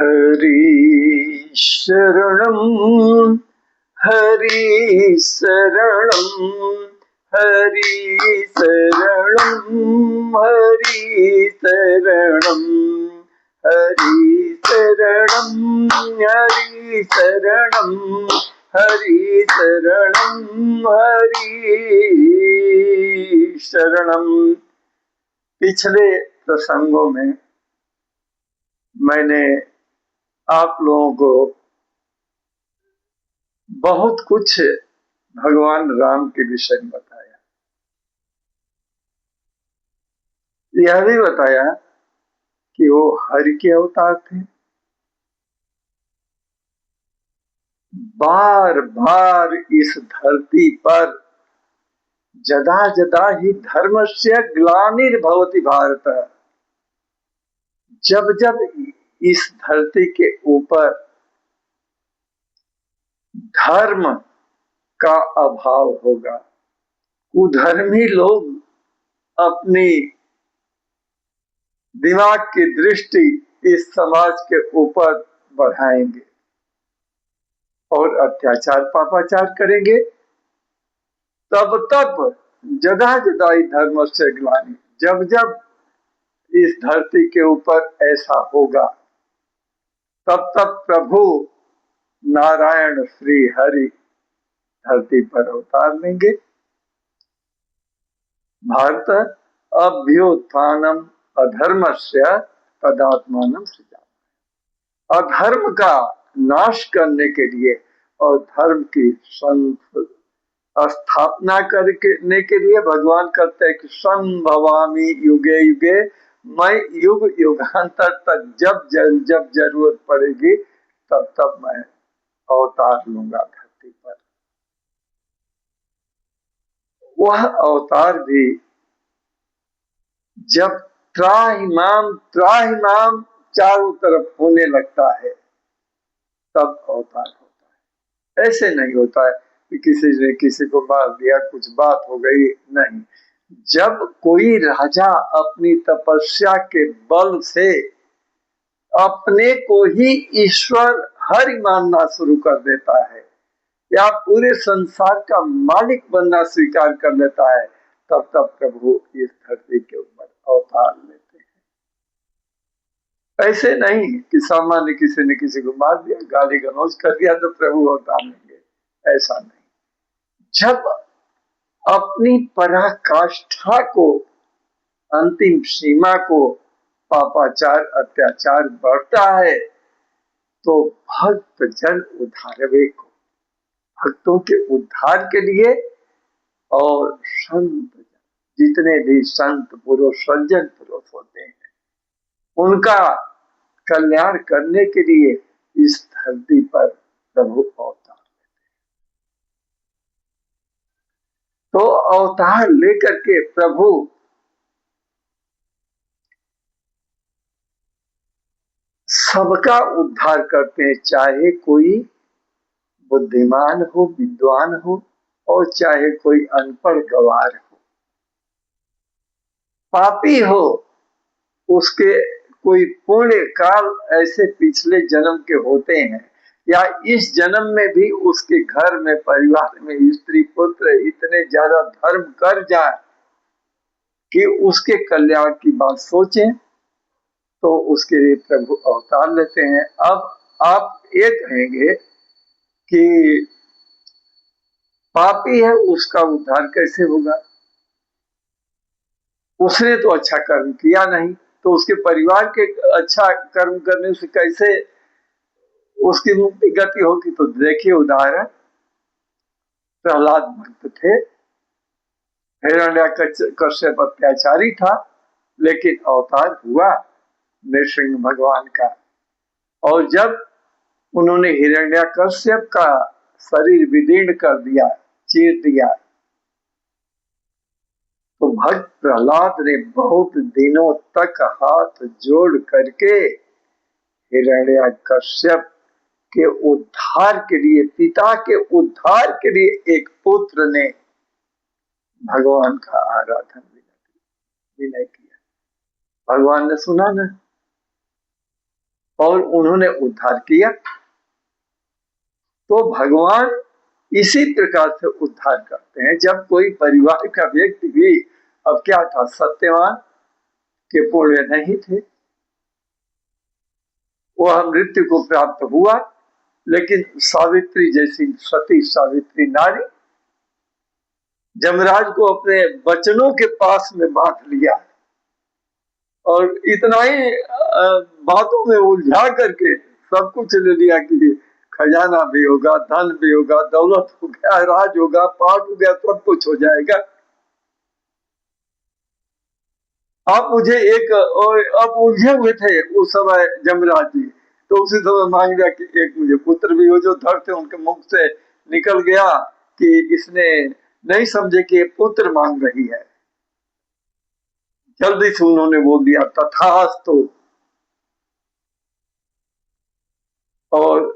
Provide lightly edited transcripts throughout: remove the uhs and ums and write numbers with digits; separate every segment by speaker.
Speaker 1: हरि शरणं हरि शरणं हरि शरणं हरि शरणं हरि शरणं हरि शरणं हरि शरणं हरि शरणं। पिछले प्रसंगों में मैंने आप लोगों को बहुत कुछ भगवान राम के विषय में बताया। यह भी बताया कि वो हरि के अवतार थे। बार बार इस धरती पर जदा जदा ही धर्मस्य ग्लानिर्भवति भारत, जब जब इस धरती के ऊपर धर्म का अभाव होगा, कुधर्मी लोग अपनी दिमाग की दृष्टि इस समाज के ऊपर बढ़ाएंगे और अत्याचार पापाचार करेंगे, तब तब जदा जदा धर्म से ग्लानि, जब जब इस धरती के ऊपर ऐसा होगा, तब तब प्रभु नारायण श्री हरि धरती पर अवतार लेंगे। भारत अभ्युत्थानम अधर्मस्य तदात्मानं सृजामि। अधर्म का नाश करने के लिए और धर्म की स्थापना करने के लिए भगवान कहते हैं कि संभवामि युगे युगे, मैं युग युगांतर तक जब जरूरत पड़ेगी तब तब मैं अवतार लूंगा धरती पर। वह अवतार भी जब त्राहिमाम चारों तरफ होने लगता है तब अवतार होता है। ऐसे नहीं होता है कि किसी ने किसी को मार दिया, कुछ बात हो गई, नहीं। जब कोई राजा अपनी तपस्या के बल से अपने को ही ईश्वर हरि मानना शुरू कर देता है या पूरे संसार का मालिक बनना स्वीकार कर लेता है, तब तब प्रभु इस धरती के ऊपर अवतार लेते हैं। ऐसे नहीं कि सामान्य किसी ने किसी को मार दिया, गाली गलौज कर दिया तो प्रभु अवतार लेंगे, ऐसा नहीं। जब अपनी पराकाष्ठा को, अंतिम सीमा को पापाचार अत्याचार बढ़ता है तो भक्त जन उद्धारवे को, भक्तों के उद्धार के लिए और संत जितने भी संत पुरुष सज्जन पुरुष होते हैं उनका कल्याण करने के लिए इस धरती पर प्रभु अवतार लेते हैं। तो अवतार लेकर के प्रभु सबका उद्धार करते हैं, चाहे कोई बुद्धिमान हो, विद्वान हो, और चाहे कोई अनपढ़ गवार हो, पापी हो, उसके कोई पुण्य काल ऐसे पिछले जन्म के होते हैं या इस जन्म में भी उसके घर में परिवार में स्त्री पुत्र इतने ज्यादा धर्म कर जाए कि उसके कल्याण की बात सोचें, तो उसके लिए प्रभु अवतार लेते हैं। अब आप ये कहेंगे कि पापी है उसका उद्धार कैसे होगा, उसने तो अच्छा कर्म किया नहीं, तो उसके परिवार के अच्छा कर्म करने से कैसे उसकी मुक्ति गति होगी। तो देखिए उदाहरण, प्रहलाद भक्त थे, हिरण्यकश्यप अत्याचारी था, लेकिन अवतार हुआ नृसिंह भगवान का, और जब उन्होंने हिरण्यकश्यप का शरीर विदीर्ण कर दिया, चीर दिया, तो भक्त प्रहलाद ने बहुत दिनों तक हाथ जोड़ करके हिरण्यकश्यप के उद्धार के लिए, पिता के उद्धार के लिए एक पुत्र ने भगवान का आराधन विनय किया। भगवान ने सुना ना, और उन्होंने उद्धार किया। तो भगवान इसी प्रकार से उद्धार करते हैं। जब कोई परिवार का व्यक्ति भी, अब क्या था, सत्यवान के पुण्य नहीं थे, वह मृत्यु को प्राप्त हुआ, लेकिन सावित्री जैसी सती सावित्री नारी जमराज को अपने वचनों के पास में बांध लिया और इतना ही बातों में उलझा करके सब कुछ ले लिया कि खजाना भी होगा, धन भी होगा, दौलत हो गया, राज होगा, पाठ हो गया, सब कुछ हो जाएगा। आप मुझे एक, अब उलझे हुए थे उस समय जमराज जी, तो उसी समय मांग लिया कि एक मुझे पुत्र भी हो। जो धड़ थे उनके मुख से निकल गया कि इसने नहीं समझे कि पुत्र मांग रही है। जल्दी से उन्होंने बोल दिया तथास्तु, और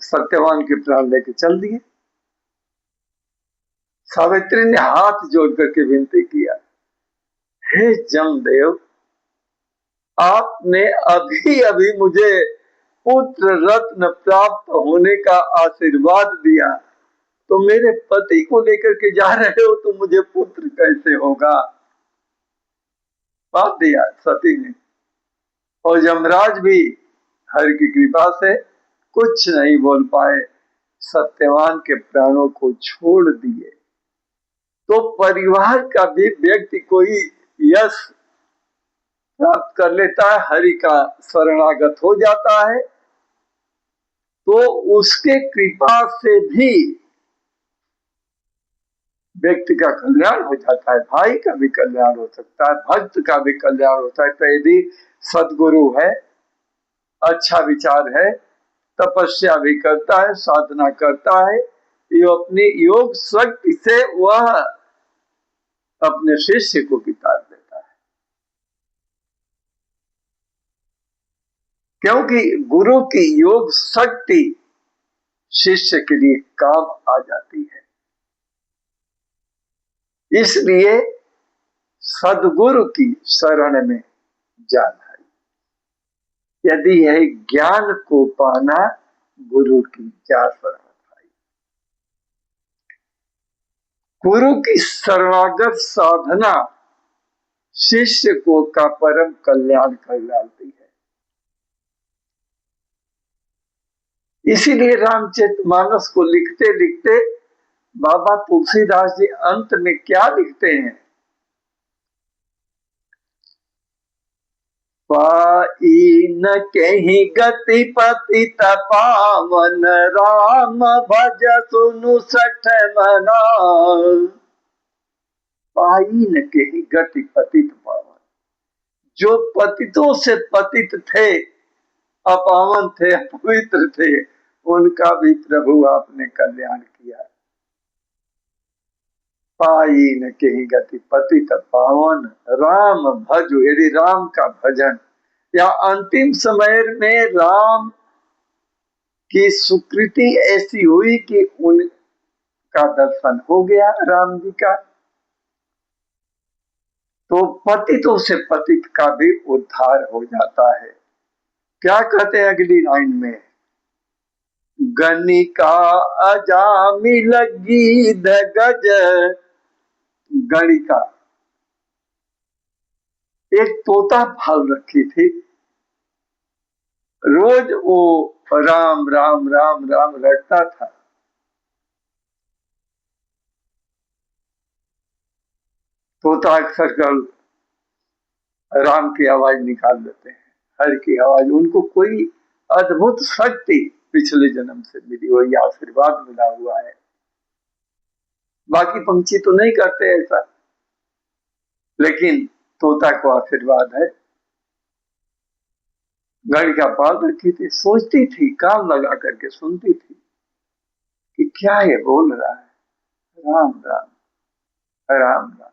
Speaker 1: सत्यवान के प्राण लेके चल दिए। सावित्री ने हाथ जोड़ करके विनती किया, हे जमदेव, आपने अभी अभी मुझे पुत्र रत्न प्राप्त होने का आशीर्वाद दिया, तो मेरे पति को लेकर के जा रहे हो, तो मुझे पुत्र कैसे होगा? बात दिया सती ने। और यमराज भी हरि की कृपा से कुछ नहीं बोल पाए, सत्यवान के प्राणों को छोड़ दिए। तो परिवार का भी व्यक्ति कोई यश प्राप्त कर लेता है, हरि का शरणागत हो जाता है, तो उसके कृपा से भी व्यक्ति का कल्याण हो जाता है। भाई का भी कल्याण हो सकता है, भक्त का भी कल्याण होता है। तो यदि सदगुरु है, अच्छा विचार है, तपस्या भी करता है, साधना करता है, ये अपनी योग शक्ति से वह अपने शिष्य को बिता देता है, क्योंकि गुरु की योग शक्ति शिष्य के लिए काम आ जाती है। इसलिए सदगुरु की शरण में जाना है। यदि है ज्ञान को पाना, गुरु की क्या शरण भाई। गुरु की शरणागत साधना शिष्य को का परम कल्याण कर डालती है। इसीलिए रामचरितमानस को लिखते लिखते बाबा तुलसीदास जी अंत में क्या लिखते हैं, पाई न कहीं गति पतित पावन, राम भज सुनु सठ मना। पाई न कहीं गति पतित पावन, जो पतितों से पतित थे, अपावन थे, अपवित्र थे, उनका भी प्रभु आपने कल्याण किया। पाई न कहीं गति पतित पावन, राम भजो। यदि राम का भजन, या अंतिम समय में राम की सुकृति ऐसी हुई कि उनका दर्शन हो गया राम जी का, तो पतितों से पतित का भी उद्धार हो जाता है। क्या कहते हैं अगली लाइन में, गणिका अजामी लगी गज। गणिका एक तोता फल रखी थी, रोज वो राम राम राम राम रटता था। तोता अक्सर कल राम की आवाज निकाल देते हैं, हर की आवाज। उनको कोई अद्भुत शक्ति पिछले जन्म से मिली हुई, आशीर्वाद मिला हुआ है। बाकी पंछी तो नहीं करते ऐसा, लेकिन तोता को आशीर्वाद है। घड़ी का पाल रखी थी, सोचती थी, कान लगा करके सुनती थी कि क्या ये बोल रहा है, राम राम राम राम।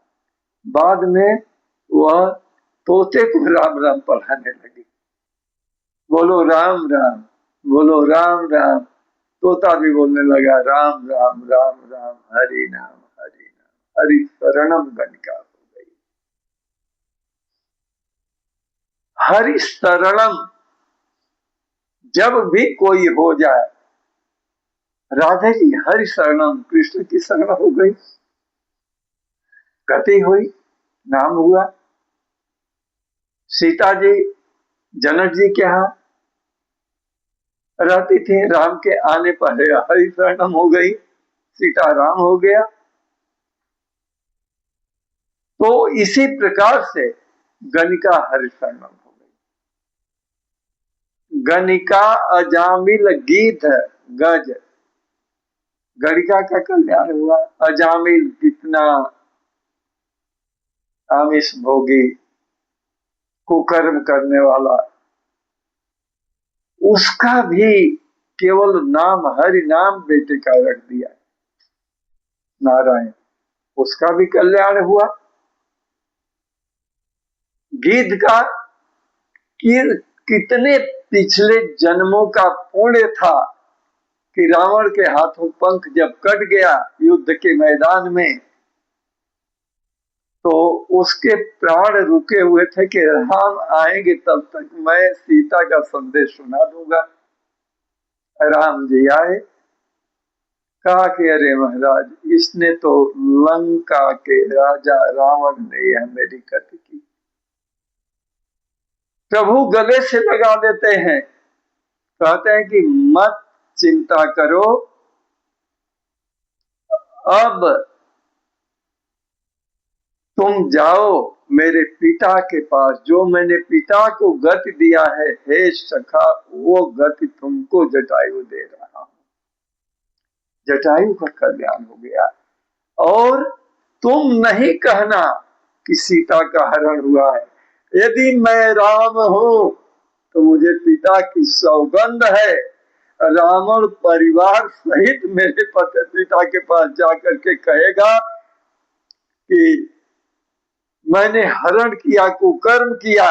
Speaker 1: बाद में वह तोते को राम राम पढ़ाने लगी, बोलो राम राम, बोलो राम राम। तोता भी बोलने लगा राम राम राम राम, हरि नाम हरि नाम, हरि शरणम गणिका हो गई। हरि शरणम जब भी कोई हो जाए, राधे जी हरि शरणम, कृष्ण की शरण हो गई, गति हुई, नाम हुआ। सीता जी जनक जी के यहाँ रहती थी, राम के आने पर हरि शरणम हो गई, सीता राम हो गया। तो इसी प्रकार से गणिका हरि शरणम हो गई। गणिका अजामिल गीध गज, गणिका का कल्याण हुआ। अजामिल कितना आमिष भोगी, कुकर्म करने वाला, उसका भी केवल नाम, हरि नाम बेटे का रख दिया नारायण, उसका भी कल्याण हुआ। गीध का कितने पिछले जन्मों का पुण्य था कि रावण के हाथों पंख जब कट गया युद्ध के मैदान में, तो उसके प्राण रुके हुए थे कि राम आएंगे तब तक मैं सीता का संदेश सुना दूंगा। राम जी आए, कहा कि अरे महाराज, इसने तो लंका के राजा रावण ने यह मेरी गति की। प्रभु गले से लगा देते हैं, कहते हैं कि मत चिंता करो, अब तुम जाओ मेरे पिता के पास, जो मैंने पिता को गति दिया है, हे सखा, वो गति तुमको जटायु दे रहा हूं। जटायु का कल्याण हो गया। और तुम नहीं कहना कि सीता का हरण हुआ है। यदि मैं राम हूं तो मुझे पिता की सौगंध है, रावण परिवार सहित मेरे पिता के पास जाकर के कहेगा कि मैंने हरण किया, कुकर्म किया,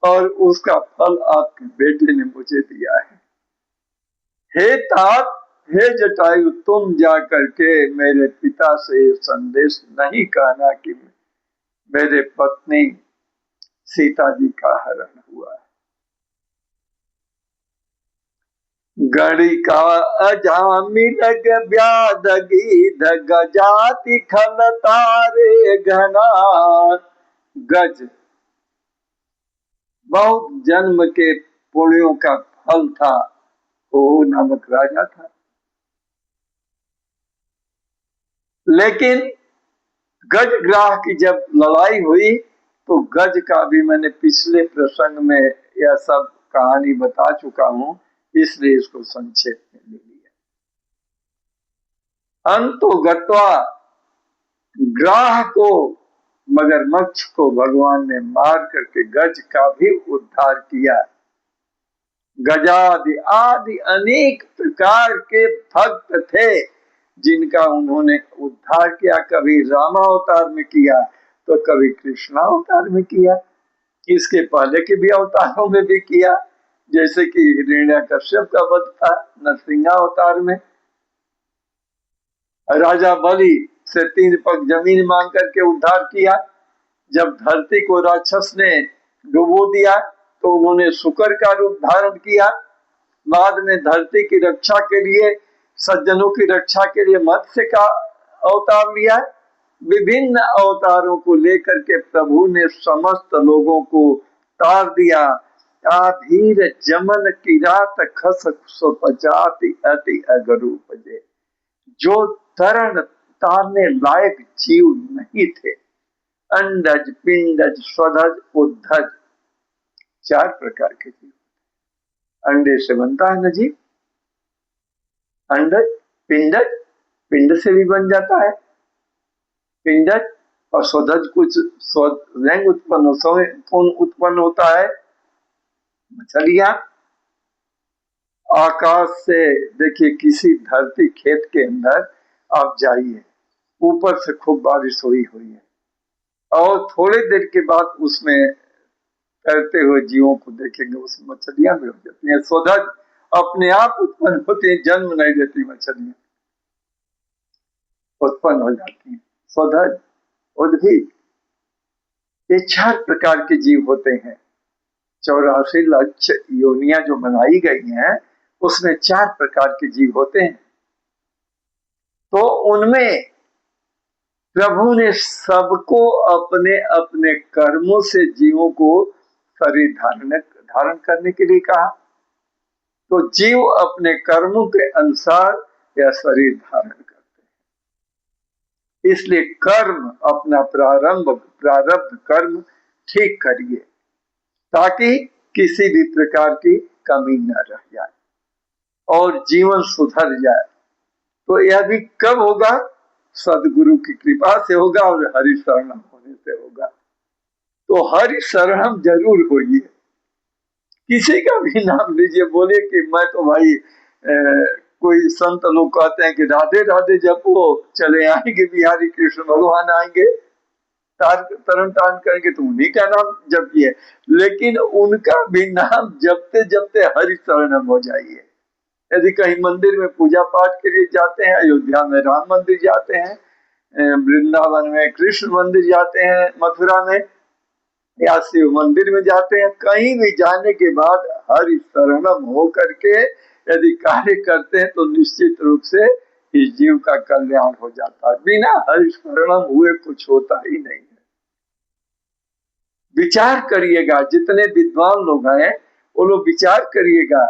Speaker 1: और उसका फल आपके बेटे ने मुझे दिया है। हे तात, हे जटायु, तुम जाकर के मेरे पिता से संदेश नहीं कहना कि मेरे पत्नी सीता जी का हरण हुआ है। गणिका अजामिल व्याध गीध गजाति खल तारे घना। गज बहुत जन्म के पुण्यों का फल था, वो नामक राजा था। लेकिन गजग्राह की जब लड़ाई हुई तो गज का भी मैंने पिछले प्रसंग में यह सब कहानी बता चुका हूं, इसलिए इसको संक्षेप में ले लिया। अंतो गत्वा, ग्राह को, मगरमच्छ को भगवान ने मार करके गज का भी उद्धार किया। गजादि आदि अनेक प्रकार के भक्त थे जिनका उन्होंने उद्धार किया। कभी रामावतार में किया तो कभी कृष्णावतार में किया, इसके पहले के भी अवतारों में भी किया, जैसे कि हिरण्यकश्यप का वध था नरसिंहावतार में। राजा बलि से 3 पग जमीन मांग करके उद्धार किया। जब धरती को राक्षस ने डुबो दिया तो उन्होंने शुकर का रूप धारण किया। बाद में धरती की रक्षा के लिए, सज्जनों की रक्षा के लिए मत्स्य का अवतार लिया। विभिन्न अवतारों को लेकर के प्रभु ने समस्त लोगों को तार दिया। आधीर जमन किरात खस सुपजाति अति अगरूपजे, जो तरण तारने लायक जीव नहीं थे। अंडज, पिंडज, स्वधज, उद्धज, 4 प्रकार के जीव। अंडे से बनता है न जीव, अंडज, पिंडज, पिंड से भी बन जाता है पिंडज, और स्वधज कुछ रंग उत्पन्न होता है मछलियां। आकाश से देखिए, किसी धरती खेत के अंदर आप जाइए, ऊपर से खूब बारिश हुई है, और थोड़ी देर के बाद उसमें तैरते हुए जीवों को देखेंगे, उसमें मछलियां भी हो जाती हैं। स्वधज अपने आप उत्पन्न होती है, जन्म नहीं देती, मछलियां उत्पन्न हो जाती हैं। स्वधज, उद्भिद, ये 4 प्रकार के जीव होते हैं। 84 लाख योनियां जो बनाई गई हैं उसमें 4 प्रकार के जीव होते हैं। तो उनमें प्रभु ने सबको अपने अपने कर्मों से जीवों को शरीर धारण करने के लिए कहा। तो जीव अपने कर्मों के अनुसार यह शरीर धारण करते हैं। इसलिए कर्म अपना प्रारब्ध कर्म ठीक करिए ताकि किसी भी प्रकार की कमी न रह जाए और जीवन सुधर जाए। तो यह भी कब होगा? सदगुरु की कृपा से होगा और हरि शरणम होने से होगा। तो हरि शरणम जरूर होइए। किसी का भी नाम लीजिए, बोले कि मैं तो भाई कोई संत लोग कहते हैं कि राधे राधे जपो, चले आएंगे बिहारी कृष्ण भगवान आएंगे तरन तारण करेंगे, तो उन्हीं का नाम जपिए। लेकिन उनका भी नाम जपते जपते हरि शरणम हो जाइए। यदि कहीं मंदिर में पूजा पाठ के लिए जाते हैं, अयोध्या में राम मंदिर जाते हैं, वृंदावन में कृष्ण मंदिर जाते हैं, मथुरा में या शिव मंदिर में जाते हैं, कहीं भी जाने के बाद हरि शरणम हो करके यदि कार्य करते हैं तो निश्चित रूप से इस जीव का कल्याण हो जाता है। बिना हरि शरणम हुए कुछ होता ही नहीं है। विचार करिएगा, जितने विद्वान लोग हैं वो लोग विचार करिएगा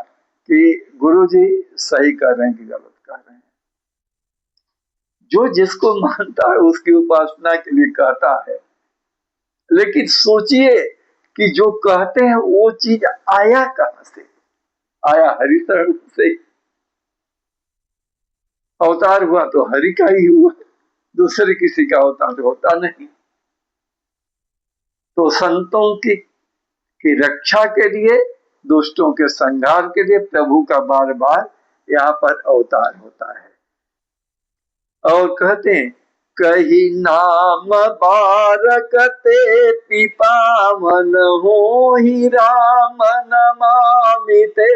Speaker 1: कि गुरुजी सही कर रहे हैं कि गलत कर रहे हैं। जो जिसको मानता है उसकी उपासना के लिए कहता है, लेकिन सोचिए कि जो कहते हैं वो चीज आया कहां से? आया हरि शरण से। अवतार हुआ तो हरि का ही हुआ, दूसरे किसी का अवतार होता नहीं। तो संतों की रक्षा के लिए, दुष्टों के संहार के लिए प्रभु का बार बार यहाँ पर अवतार होता है। और कहते हैं कही नाम बारकते पिपावन हो ही राम नमामिते।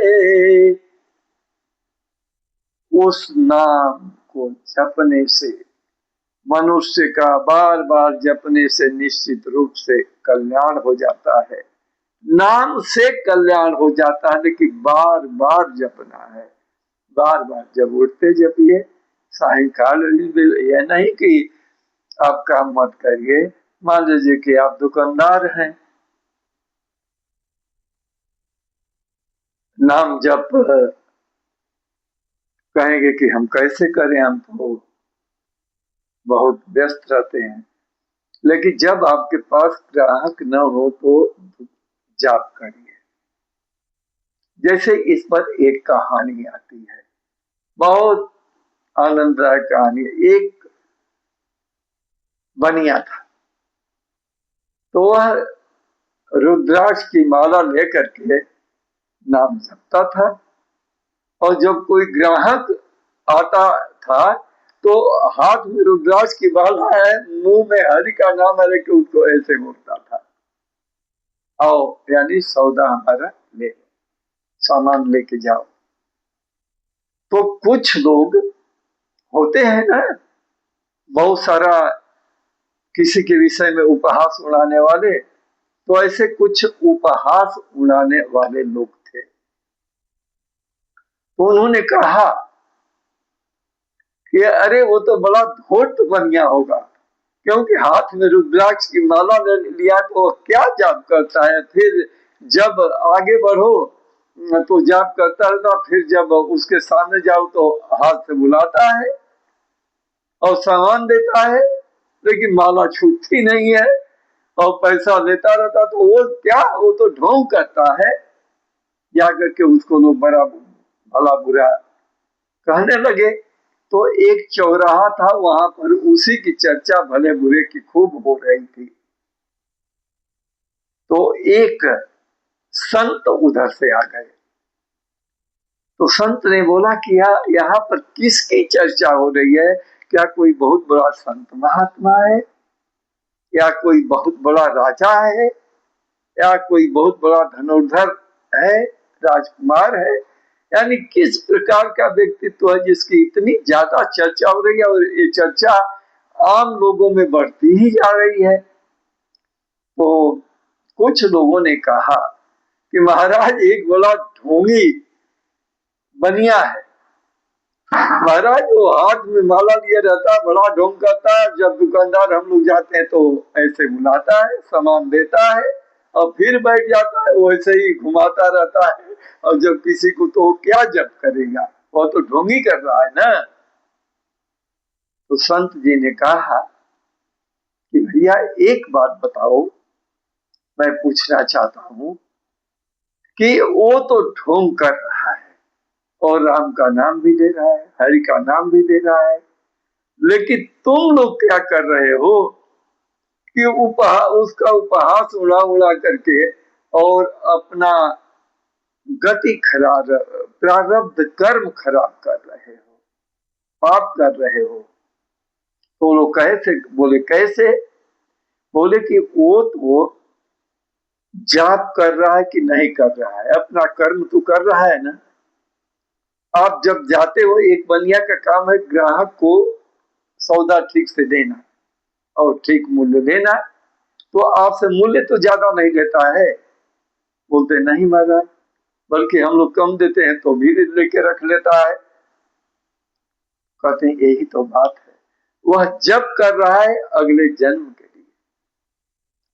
Speaker 1: उस नाम को जपने से, मनुष्य का बार बार जपने से निश्चित रूप से कल्याण हो जाता है। नाम से कल्याण हो जाता है, लेकिन बार बार जपना है। बार बार जब उठते जपिए, सायंकाल, यह नहीं कि आप काम मत करिए। मान लीजिए कि आप दुकानदार हैं, नाम जप कहेंगे कि हम कैसे करें, हम तो बहुत व्यस्त रहते हैं। लेकिन जब आपके पास ग्राहक न हो तो जाप करिए। जैसे इस पर एक कहानी आती है, बहुत आनंददायक कहानी। एक बनिया था, तो वह रुद्राक्ष की माला लेकर के नाम जपता था, और जब कोई ग्राहक आता था तो हाथ में रुद्राक्ष की माला है, मुंह में हरि का नाम है, लेके उसको ऐसे बोलता था, आओ यानी सौदा हमारा ले, सामान लेके जाओ। तो कुछ लोग होते हैं ना, बहुत सारा किसी के विषय में उपहास उड़ाने वाले, तो ऐसे कुछ उपहास उड़ाने वाले लोग थे। तो उन्होंने कहा कि अरे वो तो बड़ा धूर्त बनिया होगा, क्योंकि हाथ में रुद्राक्ष की माला ले लिया तो क्या जाप करता है, फिर जब आगे बढ़ो तो जाप करता रहता, फिर जब उसके सामने जाओ तो हाथ से बुलाता है और सामान देता है, लेकिन माला छूटती नहीं है और पैसा लेता रहता। तो वो क्या, वो तो ढोंग करता है। जाकर के उसको लोग बड़ा भला बुरा कहने लगे। तो एक चौराहा था, वहां पर उसी की चर्चा भले बुरे की खूब हो रही थी। तो एक संत उधर से आ गए। तो संत ने बोला कि यहाँ पर किसकी चर्चा हो रही है? क्या कोई बहुत बड़ा संत महात्मा है, या कोई बहुत बड़ा राजा है, या कोई बहुत बड़ा धनुर्धर है, राजकुमार है? यानी किस प्रकार का व्यक्तित्व है जिसकी इतनी ज्यादा चर्चा हो रही है, और ये चर्चा आम लोगों में बढ़ती ही जा रही है। तो कुछ लोगों ने कहा कि महाराज एक बड़ा ढोंगी बनिया है। महाराज वो हाथ में माला लिए रहता, बड़ा ढोंग करता है। जब दुकानदार हम लोग जाते हैं तो ऐसे बुलाता है, सामान देता है और फिर बैठ जाता है, वैसे ही घुमाता रहता है। और जब किसी को तो क्या जप करेगा, वो तो ढोंगी कर रहा है ना। तो संत जी ने कहा कि भैया एक बात बताओ, मैं पूछना चाहता हूं कि वो तो ढोंग कर रहा है और राम का नाम भी ले रहा है, हरि का नाम भी ले रहा है, लेकिन तुम लोग क्या कर रहे हो कि उसका उपहास उड़ा उड़ा करके और अपना गति खराब, प्रारब्ध कर्म खराब कर रहे हो, पाप कर रहे हो। तो लोग कैसे बोले, कैसे बोले कि वो तो जाप कर रहा है कि नहीं कर रहा है, अपना कर्म तो कर रहा है ना। आप जब जाते हो, एक बनिया का काम है ग्राहक को सौदा ठीक से देना और ठीक मूल्य देना, तो आपसे मूल्य तो ज्यादा नहीं लेता है। बोलते नहीं महाराज, बल्कि हम लोग कम देते हैं तो भी लेके रख लेता है। कहते हैं यही तो बात है, वह जब कर रहा है अगले जन्म के लिए,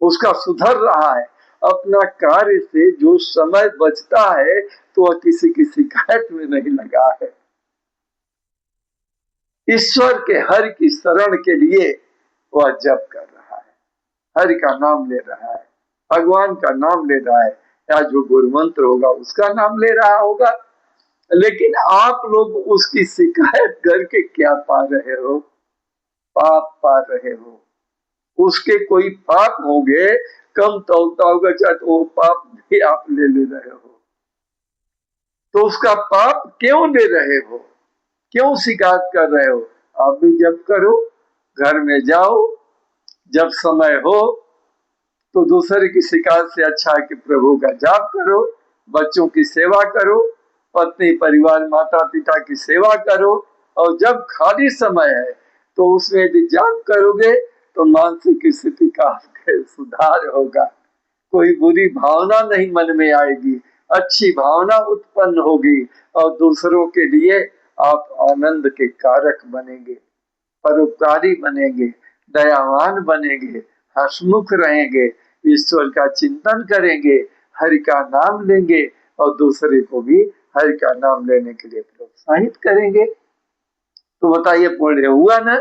Speaker 1: उसका सुधर रहा है। अपना कार्य से जो समय बचता है तो वह किसी की शिकायत में नहीं लगा है। ईश्वर के हरि की शरण के लिए वह जप कर रहा है, हरि का नाम ले रहा है, भगवान का नाम ले रहा है, या जो गुरु मंत्र होगा उसका नाम ले रहा होगा। लेकिन आप लोग उसकी शिकायत करके क्या पा रहे हो? पाप पा रहे हो। उसके कोई पाप होंगे, कम तौलता होगा, चाहे तो वो पाप भी आप ले रहे हो। तो उसका पाप क्यों ले रहे हो, क्यों शिकायत कर रहे हो? आप भी जप करो, घर में जाओ, जब समय हो तो दूसरे की शिकायत से अच्छा है कि प्रभु का जाप करो, बच्चों की सेवा करो, पत्नी परिवार माता पिता की सेवा करो। और जब खाली समय है तो उसमें यदि जाप करोगे तो मानसिक स्थिति का सुधार होगा, कोई बुरी भावना नहीं मन में आएगी, अच्छी भावना उत्पन्न होगी और दूसरों के लिए आप आनंद के कारक बनेंगे, परोपकारी बनेंगे, दयावान बनेंगे, हंसमुख रहेंगे, ईश्वर का चिंतन करेंगे, हरि का नाम लेंगे और दूसरे को भी हरि का नाम लेने के लिए प्रोत्साहित करेंगे। तो बताइए पुण्य हुआ ना?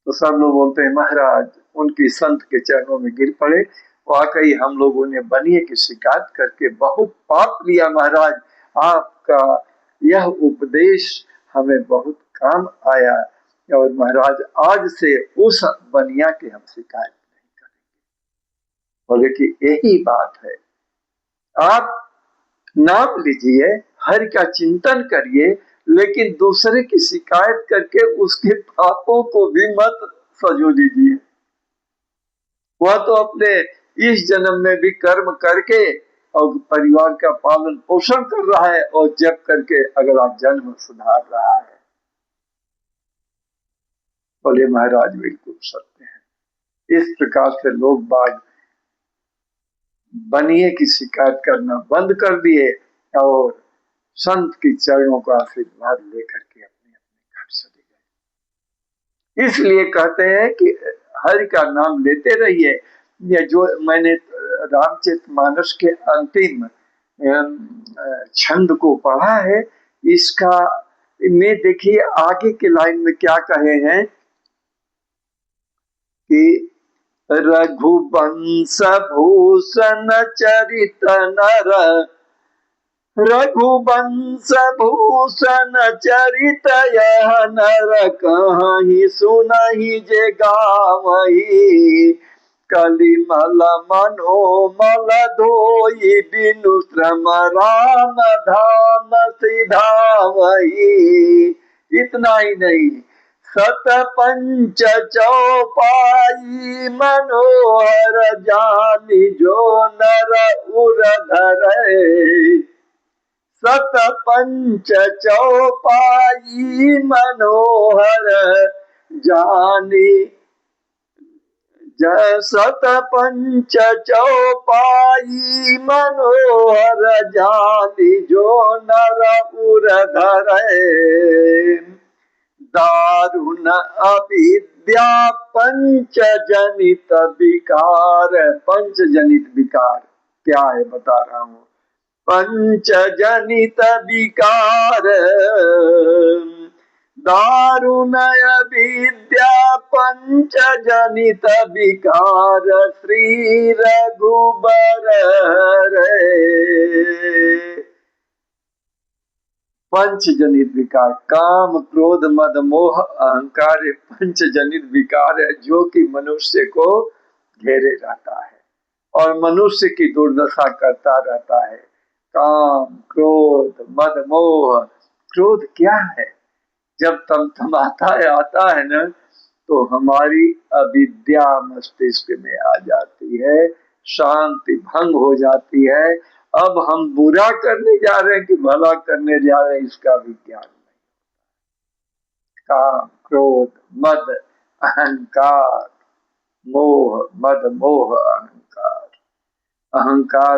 Speaker 1: तो सब लोग बोलते हैं महाराज उनकी संत के चरणों में गिर पड़े, वाकई हम लोगों ने बनिए की शिकायत करके बहुत पाप लिया महाराज, आपका यह उपदेश हमें बहुत काम आया और महाराज आज से उस बनिया की हम शिकायत नहीं करेंगे। बोले कि यही बात है, आप नाम लीजिए, हरि का चिंतन करिए, लेकिन दूसरे की शिकायत करके उसके पापों को भी मत सजो लीजिए। वह तो अपने इस जन्म में भी कर्म करके और परिवार का पालन पोषण कर रहा है और जब करके अगला जन्म सुधार रहा है। बोले महाराज बिल्कुल सत्य है। इस प्रकार से लोग बाग बनिए की शिकायत करना बंद कर दिए और संत की चरणों का आशीर्वाद लेकर के अपने अपने घर चले गए। इसलिए कहते हैं कि हरि का नाम लेते रहिए। ये जो मैंने रामचरितमानस के अंतिम छंद को पढ़ा है, इसका में देखिए आगे के लाइन में क्या कहे हैं कि रघुवंश भूषण चरित नर, रघुवंश भूषण चरित यह नर कहीं सुनहि जे गावही, कलिमल मनोमल धोई बिनु श्रम राम धाम सिधावही। इतना ही नहीं, सत पंच चौपाई मनोहर जानी जो नर उर धरे, सत पंच चौपाई मनोहर जानी, सत पंच चौपाई पाई मनोहर जानी जो नर उर धरे। दारुण अविद्या पंच जनित विकार। पंच जनित विकार क्या है बता रहा हूं। पंच जनित विकार दारुण अविद्या पंच जनित विकार श्री रघुबर रे। पंच जनित विकार काम क्रोध मद मोह अहंकार पंच जनित विकार है जो कि मनुष्य को घेरे रहता है और मनुष्य की दुर्दशा करता रहता है। काम क्रोध मद मोह। क्रोध क्या है? जब तमतमाता आता है ना तो हमारी अविद्या मस्तिष्क में आ जाती है, शांति भंग हो जाती है। अब हम बुरा करने जा रहे हैं कि भला करने जा रहे हैं इसका भी ज्ञान नहीं। काम क्रोध मद अहंकार मोह। मद मोह अहंकार। अहंकार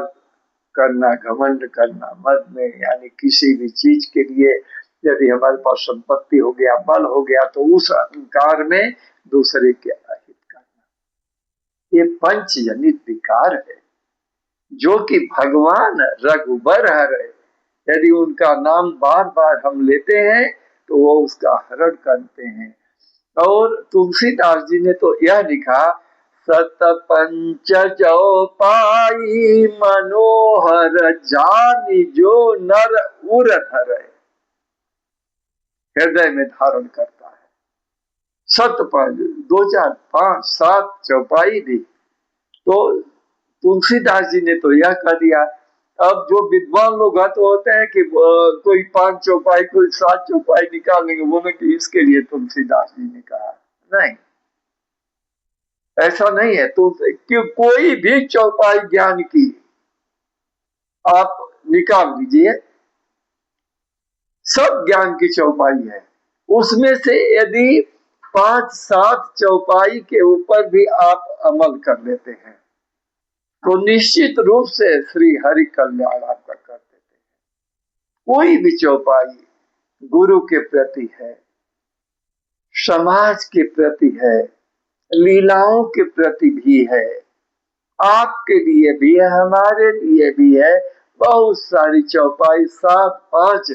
Speaker 1: करना, घमंड करना मद में, यानी किसी भी चीज के लिए यदि हमारे पास संपत्ति हो गया, बल हो गया, तो उस अहंकार में दूसरे के अहित करना। ये पंचजनित विकार है जो कि भगवान रघुबर हरे। यदि उनका नाम बार बार हम लेते हैं तो वो उसका हरण करते हैं। और तुलसीदास जी ने तो यह लिखा, सत पंच चौपाई मनोहर जानी जो नर उर धरे। हृदय में धारण करता है। सत पंच, 2 4 5 7 चौपाई दी। तो तुलसीदास जी ने तो यह कह दिया। अब जो विद्वान लोग तो होते हैं कि कोई 5 चौपाई कोई 7 चौपाई निकालेंगे, बोले कि इसके लिए तुलसीदास जी ने कहा। नहीं, ऐसा नहीं है। तो क्यों कोई भी चौपाई ज्ञान की आप निकाल लीजिए, सब ज्ञान की चौपाई है। उसमें से यदि 5 7 चौपाई के ऊपर भी आप अमल कर लेते हैं तो निश्चित रूप से श्री हरि कल्याण आपका कर देते हैं। कोई भी चौपाई गुरु के प्रति है, समाज के प्रति है, लीलाओं के प्रति भी है, आपके लिए भी है, हमारे लिए भी है। बहुत सारी चौपाई 7 5,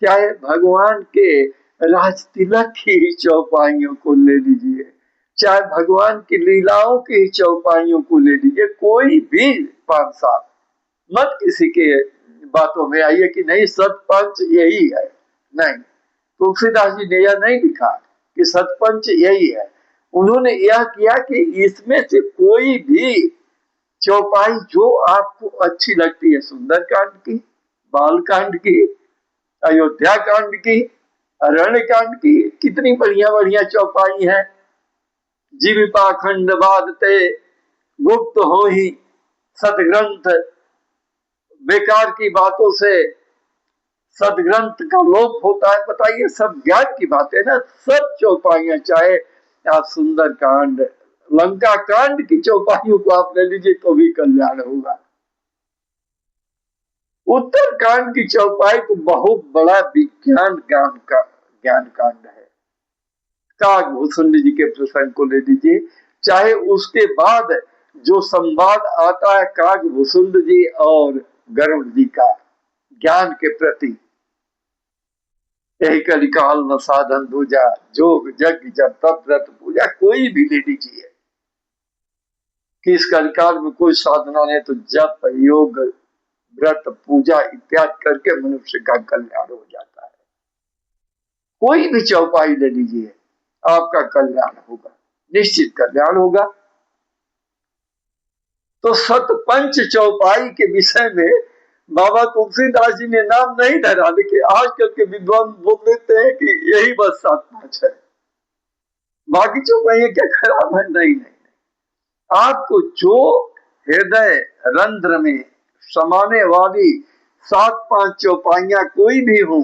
Speaker 1: चाहे भगवान के राजतिलक की चौपाइयों को ले लीजिए, चाहे भगवान की लीलाओं की चौपाइयों को ले लीजिए, कोई भी 5 7 मत किसी के बातों में आइए कि नहीं सतपंच यही है। नहीं, तुलसीदास जी ने यह नहीं लिखा कि सतपंच यही है। उन्होंने यह किया कि इसमें से कोई भी चौपाई जो आपको अच्छी लगती है, सुंदर कांड की, बाल कांड की, अयोध्या कांड की, अरण्य कांड की, कितनी बढ़िया बढ़िया चौपाई है। जीविपा खंड बाधते गुप्त हो ही सदग्रंथ, बेकार की बातों से सदग्रंथ का लोप होता है। बताइए, सब ज्ञान की बातें ना, सब चौपाइयां, चाहे आप सुंदर कांड, लंका कांड की चौपाइयों को आप ले लीजिए तो भी कल्याण होगा। उत्तर कांड की चौपाई तो बहुत बड़ा विज्ञान ज्ञान कांड है। काकभूषुंड जी के प्रसंग को ले लीजिए, चाहे उसके बाद जो संवाद आता है काकभूषुंड जी और गरुड़ जी का ज्ञान के प्रति, यही कलिकाल न साधन दूजा, जोग जग जब तप व्रत पूजा, कोई भी ले लीजिए कि इस कलिकाल में कोई साधना नहीं तो जप योग व्रत पूजा इत्यादि करके मनुष्य का कल्याण हो जाता है। कोई भी चौपाई ले लीजिए, आपका कल्याण होगा, निश्चित कल्याण होगा। तो सतपंच चौपाई के विषय में बाबा तुलसीदास जी ने नाम नहीं धरा, लेकिन आजकल के विद्वान बोल देते हैं कि यही बस 7 5 है, बाकी चौपाइयां क्या खराब है? नहीं नहीं, आपको जो हृदय रंध्र में समाने वाली 7 5 चौपाइयां कोई भी हो,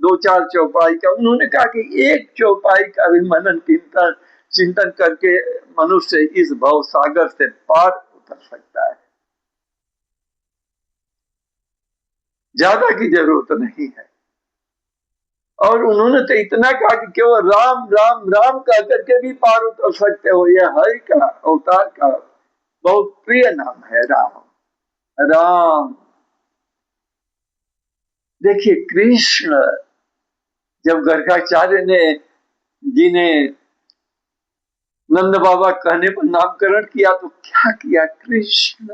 Speaker 1: 2 4 चौपाई का, उन्होंने कहा कि एक चौपाई का भी मनन चिंतन करके मनुष्य इस भव सागर से पार उतर सकता है। ज्यादा की जरूरत नहीं है। और उन्होंने तो इतना कहा कि केवल राम राम राम कह करके भी पार उतर सकते हो। यह हरि का अवतार का बहुत प्रिय नाम है राम। राम देखिए, कृष्ण जब गर्गाचार्य ने जी ने नंद बाबा कहने पर नामकरण किया तो क्या किया? कृष्ण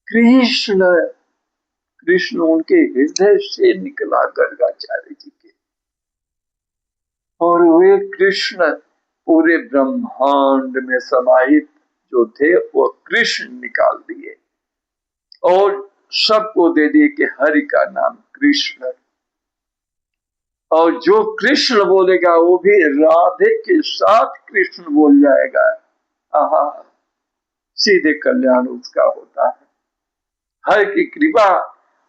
Speaker 1: कृष्ण कृष्ण उनके हृदय से निकला गर्गाचार्य जी के, और वे कृष्ण पूरे ब्रह्मांड में समाहित जो थे वो कृष्ण निकाल दिए और सबको दे दिए कि हरि का नाम कृष्ण। और जो कृष्ण बोलेगा वो भी राधे के साथ कृष्ण बोल जाएगा। आहा, सीधे कल्याण उसका होता है। हर की कृपा,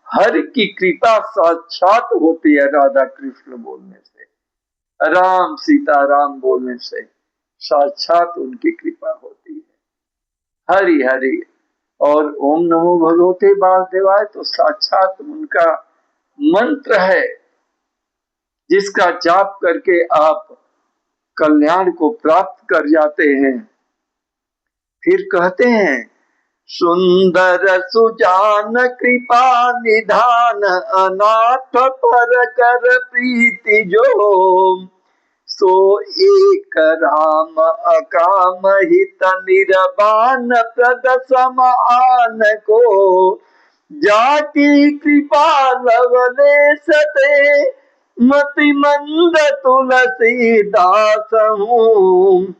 Speaker 1: हर की कृपा साक्षात होती है राधा कृष्ण बोलने से, राम सीता राम बोलने से साक्षात उनकी कृपा होती है। हरि हरि और ओम नमो भगवते वासुदेवाय तो साक्षात उनका मंत्र है, जिसका जाप करके आप कल्याण को प्राप्त कर जाते हैं। फिर कहते हैं, सुंदर सुजान कृपा निधान अनाथ पर कर प्रीति जो, सो एक राम अकाम हित निर्वाण प्रद समान को, जाकी कृपा लवलेश ते मति मंद तुलसीदास हूँ,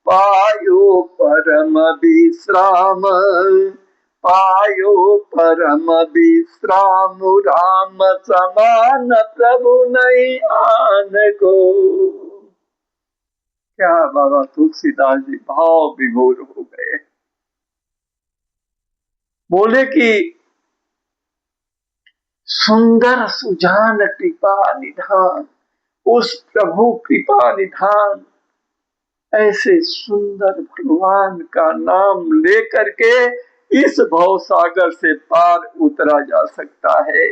Speaker 1: पायो परम विश्राम, पायो परम विश्राम राम समान प्रभु नहीं आन को। क्या बाबा तुलसीदास जी भाव विभोर हो गए। बोले कि सुंदर सुजान कृपा निधान, उस प्रभु कृपा निधान, ऐसे सुंदर भगवान का नाम लेकर के इस भव सागर से पार उतरा जा सकता है।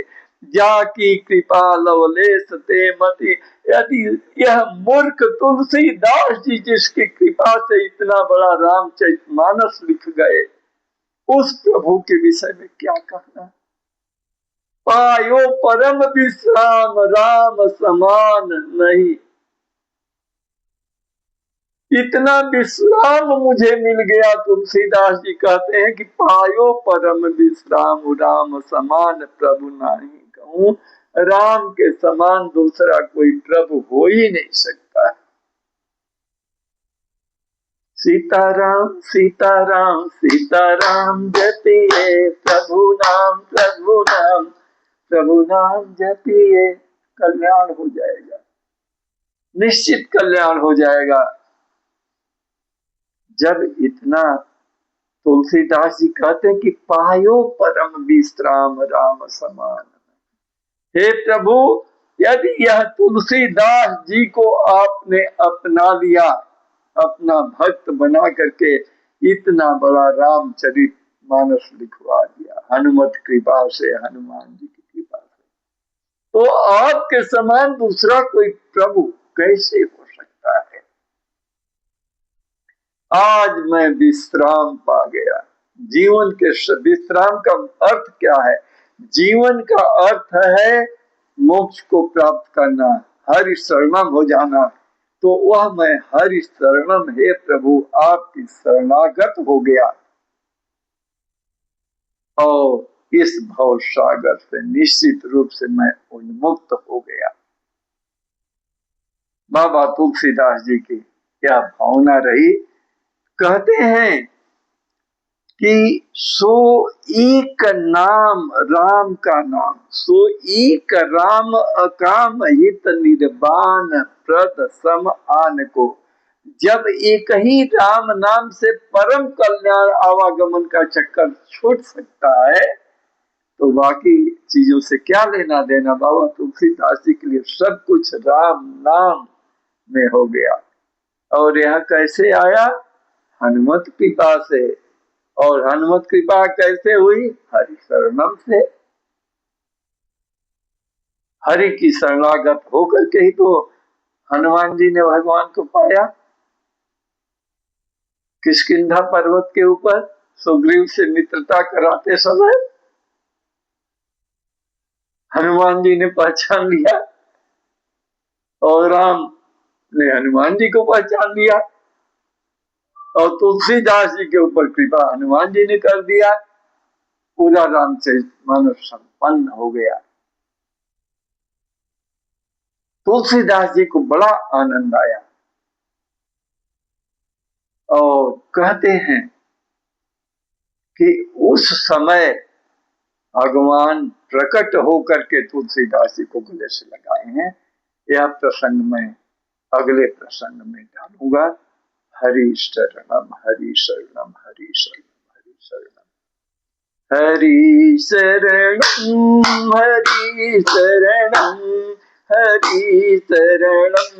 Speaker 1: जाकी कृपा लवलेश ते मति, यदि यह मूर्ख तुलसीदास जी जिसकी कृपा से इतना बड़ा रामचरितमानस लिख गए, उस प्रभु के विषय में क्या कहना। पायो परम विश्राम राम समान नहीं, इतना विश्राम मुझे मिल गया। तुलसीदास जी कहते हैं कि पायो परम विश्राम राम समान प्रभु नहीं कहूं, राम के समान दूसरा कोई प्रभु हो ही नहीं सकता। सीताराम सीताराम सीताराम जपिए प्रभु नाम, प्रभु नाम, प्रभु नाम जपिए, कल्याण हो जाएगा, निश्चित कल्याण हो जाएगा। जब इतना तुलसीदास जी कहते हैं कि पायो परम विश्राम राम समान। हे प्रभु, यदि यह तुलसीदास जी को आपने अपना लिया, अपना भक्त बना करके इतना बड़ा रामचरित मानस लिखवा दिया हनुमत कृपा से, हनुमान जी की कृपा से, तो आपके समान दूसरा कोई प्रभु कैसे हो सकता है। आज मैं विश्राम पा गया। जीवन के विश्राम का अर्थ क्या है? जीवन का अर्थ है मोक्ष को प्राप्त करना, हरि शरणम हो जाना। तो वह मैं हरि शरणम, हे प्रभु आपकी शरणागत हो गया और इस भव सागर से निश्चित रूप से मैं उन्मुक्त हो गया। बाबा तुलसीदास जी की क्या भावना रही। कहते हैं कि सो एक नाम राम का नाम, सो एक राम अकाम हित निर्वाण प्रद सम आन को। जब एक ही राम नाम से परम कल्याण आवागमन का चक्कर छूट सकता है तो बाकी चीजों से क्या लेना देना। बाबा तुलसीदास जी के लिए सब कुछ राम नाम में हो गया। और यह कैसे आया? हनुमत कृपा से। और हनुमत कृपा कैसे हुई? हरि शरणम से। हरि की शरणागत होकर के ही तो हनुमान जी ने भगवान को पाया। किष्किंधा पर्वत के ऊपर सुग्रीव से मित्रता कराते समय हनुमान जी ने पहचान लिया और राम ने हनुमान जी को पहचान लिया और तुलसीदास जी के ऊपर कृपा हनुमान जी ने कर दिया। पूरा राम से मानव संपन्न हो गया। तुलसीदास जी को बड़ा आनंद आया और कहते हैं कि उस समय भगवान प्रकट होकर के तुलसीदास जी को गले से लगाए हैं। यह प्रसंग में अगले प्रसंग में डालूंगा। हरि शरणम हरि शरणम हरि शरणम हरि शरणम हरि शरणम हरि शरणम हरि शरणम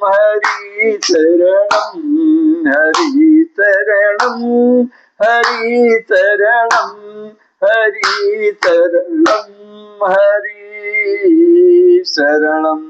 Speaker 1: हरि शरणम हरि शरणम हरि शरणम हरि शरणम हरि शरणम।